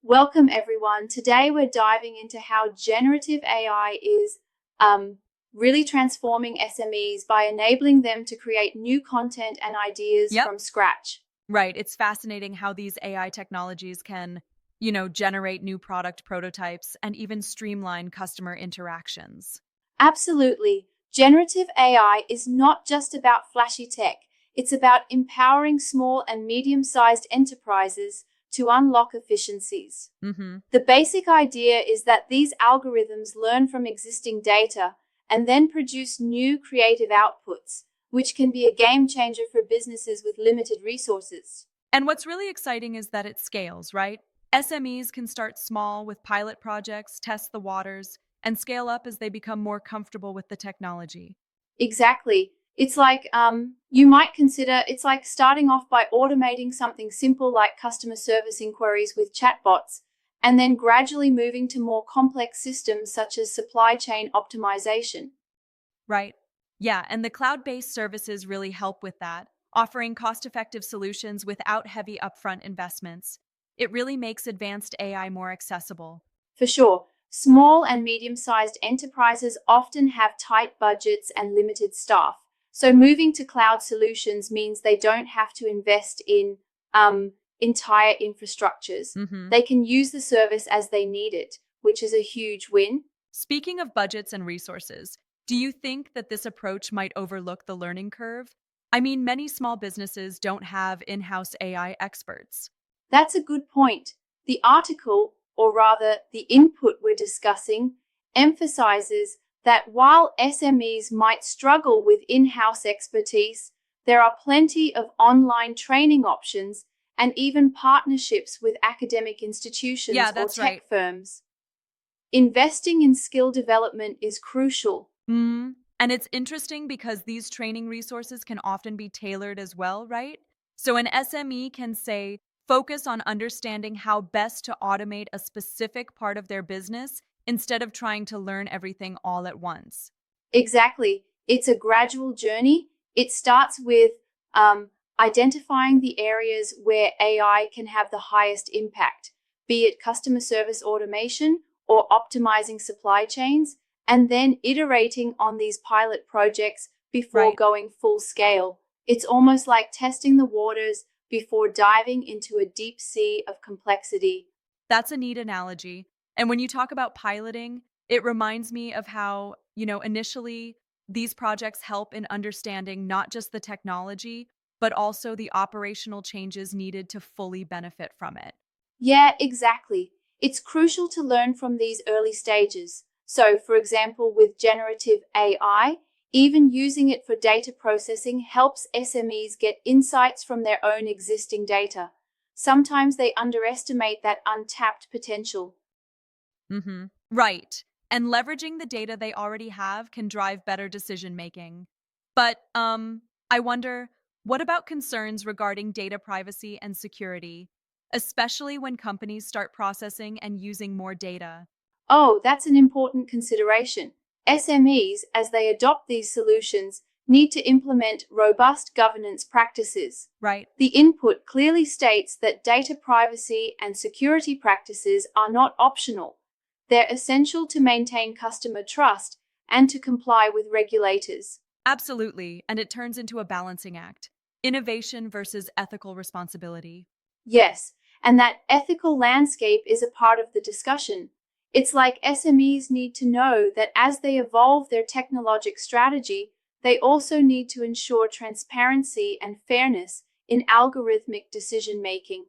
Welcome, everyone. Today, we're diving into how generative AI is really transforming SMEs by enabling them to create new content and ideas Yep, from scratch. right. It's fascinating how these AI technologies can, generate new product prototypes and even streamline customer interactions. Absolutely. Generative AI is not just about flashy tech, it's about empowering small and medium sized enterprises to unlock efficiencies. Mm-hmm. The basic idea is that these algorithms learn from existing data and then produce new creative outputs, which can be a game changer for businesses with limited resources. And what's really exciting is that it scales, right? SMEs can start small with pilot projects, test the waters, and scale up as they become more comfortable with the technology. Exactly. You might consider it's like starting off by automating something simple like customer service inquiries with chatbots, and then gradually moving to more complex systems such as supply chain optimization. Right. Yeah, and the cloud based services really help with that, offering cost effective solutions without heavy upfront investments. It really makes advanced AI more accessible. For sure, small and medium sized enterprises often have tight budgets and limited staff. So, moving to cloud solutions means they don't have to invest in entire infrastructures. Hmm. They can use the service as they need it, which is a huge win. Speaking of budgets and resources, do you think that this approach might overlook the learning curve? I mean, many small businesses don't have in house AI experts. That's a good point. The article, or rather the input we're discussing, emphasizes that while SMEs might struggle with in house expertise, there are plenty of online training options and even partnerships with academic Yeah, institutions or that's right. tech firms. Investing in skill development is crucial. And it's interesting because these training resources can often be tailored as well, right? So an SME can say, focus on understanding how best to automate a specific part of their business instead of trying to learn everything all at once. Exactly. It's a gradual journey. It starts with identifying the areas where AI can have the highest impact, be it customer service automation or optimizing supply chains, and then iterating on these pilot projects before Right. going full scale. It's almost like testing the waters before diving into a deep sea of complexity. That's a neat analogy. And when you talk about piloting, it reminds me of how, initially these projects help in understanding not just the technology, but also the operational changes needed to fully benefit from it. Yeah, exactly. It's crucial to learn from these early stages. So, for example, with generative AI, even using it for data processing helps SMEs get insights from their own existing data. Sometimes they underestimate that untapped potential. Right. And leveraging the data they already have can drive better decision making. But I wonder, what about concerns regarding data privacy and security, especially when companies start processing and using more data? Oh, that's an important consideration. SMEs, as they adopt these solutions, need to implement robust governance practices. Right. The input clearly states that data privacy and security practices are not optional. They're essential to maintain customer trust and to comply with regulators. Absolutely. And it turns into a balancing act, innovation versus ethical responsibility. Yes, and that ethical landscape is a part of the discussion. It's like SMEs need to know that as they evolve their technologic strategy, they also need to ensure transparency and fairness in algorithmic decision making.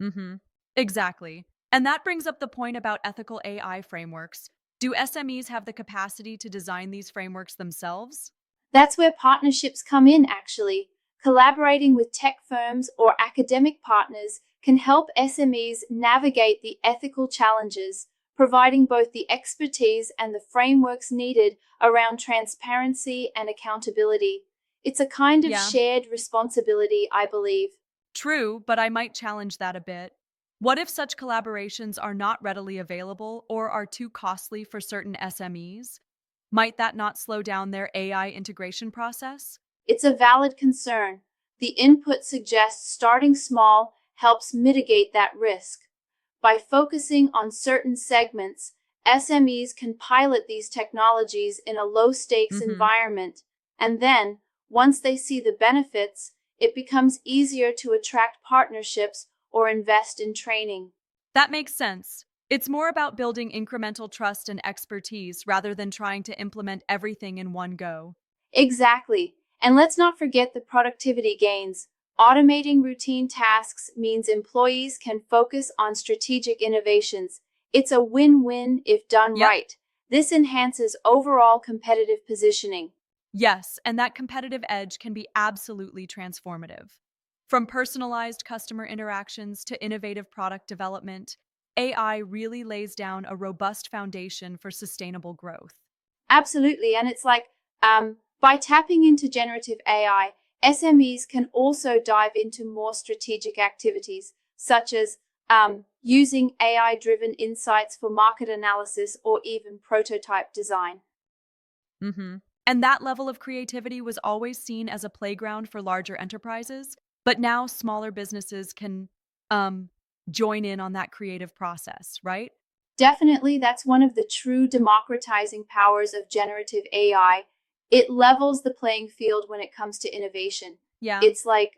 Mm-hmm. Exactly. And that brings up the point about ethical AI frameworks. Do SMEs have the capacity to design these frameworks themselves? That's where partnerships come in, actually. Collaborating with tech firms or academic partners can help SMEs navigate the ethical challenges, providing both the expertise and the frameworks needed around transparency and accountability. It's a kind of Yeah, shared responsibility, I believe. true, but I might challenge that a bit. What if such collaborations are not readily available or are too costly for certain SMEs? Might that not slow down their AI integration process? It's a valid concern. The input suggests starting small helps mitigate that risk. By focusing on certain segments, SMEs can pilot these technologies in a low stakes Mm-hmm. environment, and then, once they see the benefits, it becomes easier to attract partnerships or invest in training. That makes sense. It's more about building incremental trust and expertise rather than trying to implement everything in one go. Exactly. And let's not forget the productivity gains. Automating routine tasks means employees can focus on strategic innovations. It's a win win if done Yep. right. This enhances overall competitive positioning. Yes, and that competitive edge can be absolutely transformative. From personalized customer interactions to innovative product development, AI really lays down a robust foundation for sustainable growth. Absolutely. And it's like by tapping into generative AI, SMEs can also dive into more strategic activities, such as using AI driven insights for market analysis or even prototype design. Hmm. And that level of creativity was always seen as a playground for larger enterprises, but now smaller businesses can um, join in on that creative process, right? Definitely, that's one of the true democratizing powers of generative AI. It levels the playing field when it comes to innovation. Yeah. It's like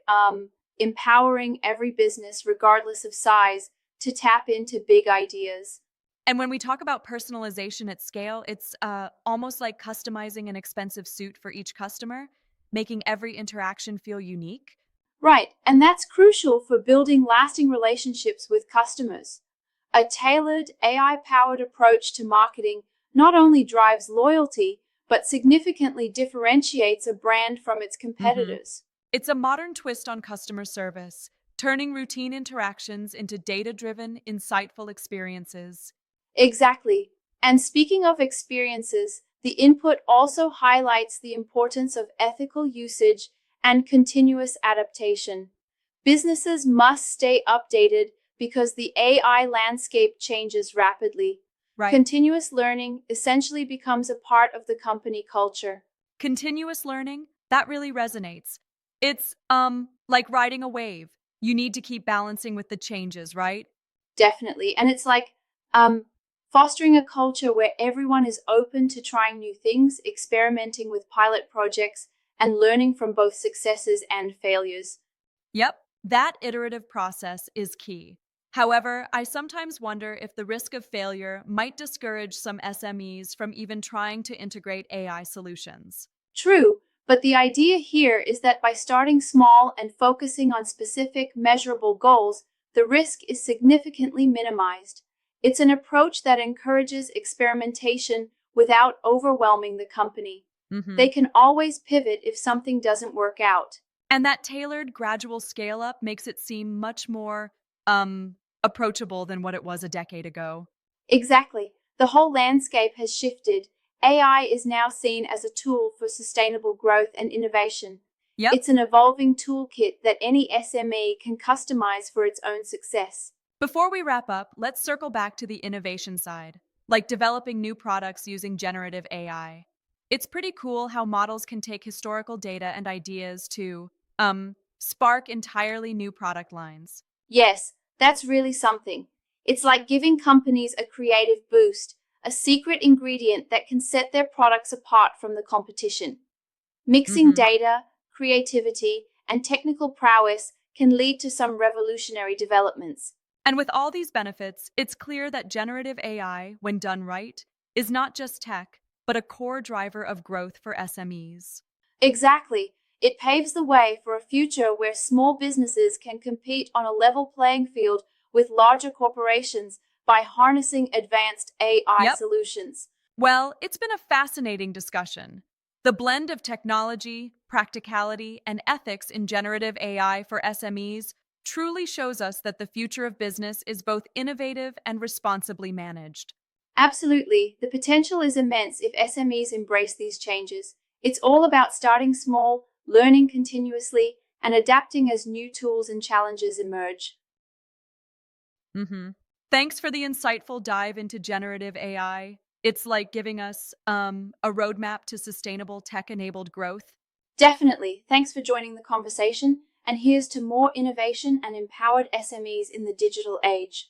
empowering every business, regardless of size, to tap into big ideas. And when we talk about personalization at scale, it's almost like customizing an expensive suit for each customer, making every interaction feel unique. Right, and that's crucial for building lasting relationships with customers. A tailored AI powered approach to marketing not only drives loyalty, but significantly differentiates a brand from its Hmm. competitors. It's a modern twist on customer service, turning routine interactions into data driven, insightful experiences. Exactly. And speaking of experiences, the input also highlights the importance of ethical usage and continuous adaptation. Businesses must stay updated because the AI landscape changes rapidly. Right. Continuous learning essentially becomes a part of the company culture. Continuous learning, that really resonates. It's like riding a wave. You need to keep balancing with the changes, right? Definitely. And it's like um, fostering a culture where everyone is open to trying new things, experimenting with pilot projects, and learning from both successes and failures. Yep, that iterative process is key. However, I sometimes wonder if the risk of failure might discourage some SMEs from even trying to integrate AI solutions. True, but the idea here is that by starting small and focusing on specific, measurable goals, the risk is significantly minimized. It's an approach that encourages experimentation without overwhelming the company. Hmm. They can always pivot if something doesn't work out. And that tailored, gradual scale up makes it seem much more um, approachable than what it was a decade ago. Exactly. The whole landscape has shifted. AI is now seen as a tool for sustainable growth and innovation. Yep. It's an evolving toolkit that any SME can customize for its own success. Before we wrap up, let's circle back to the innovation side, like developing new products using generative AI. It's pretty cool how models can take historical data and ideas to spark entirely new product lines. Yes, that's really something. It's like giving companies a creative boost, a secret ingredient that can set their products apart from the competition. Mixing Hmm. data, creativity, and technical prowess can lead to some revolutionary developments. And with all these benefits, it's clear that generative AI, when done right, is not just tech, but a core driver of growth for SMEs. Exactly. It paves the way for a future where small businesses can compete on a level playing field with larger corporations by harnessing advanced AI Yep. solutions. Well, it's been a fascinating discussion. The blend of technology, practicality, and ethics in generative AI for SMEs truly shows us that the future of business is both innovative and responsibly managed. Absolutely. The potential is immense if SMEs embrace these changes. It's all about starting small, learning continuously, and adapting as new tools and challenges emerge. Hmm. Thanks for the insightful dive into generative AI. It's like giving us a roadmap to sustainable tech enabled growth. Definitely. Thanks for joining the conversation. And here's to more innovation and empowered SMEs in the digital age.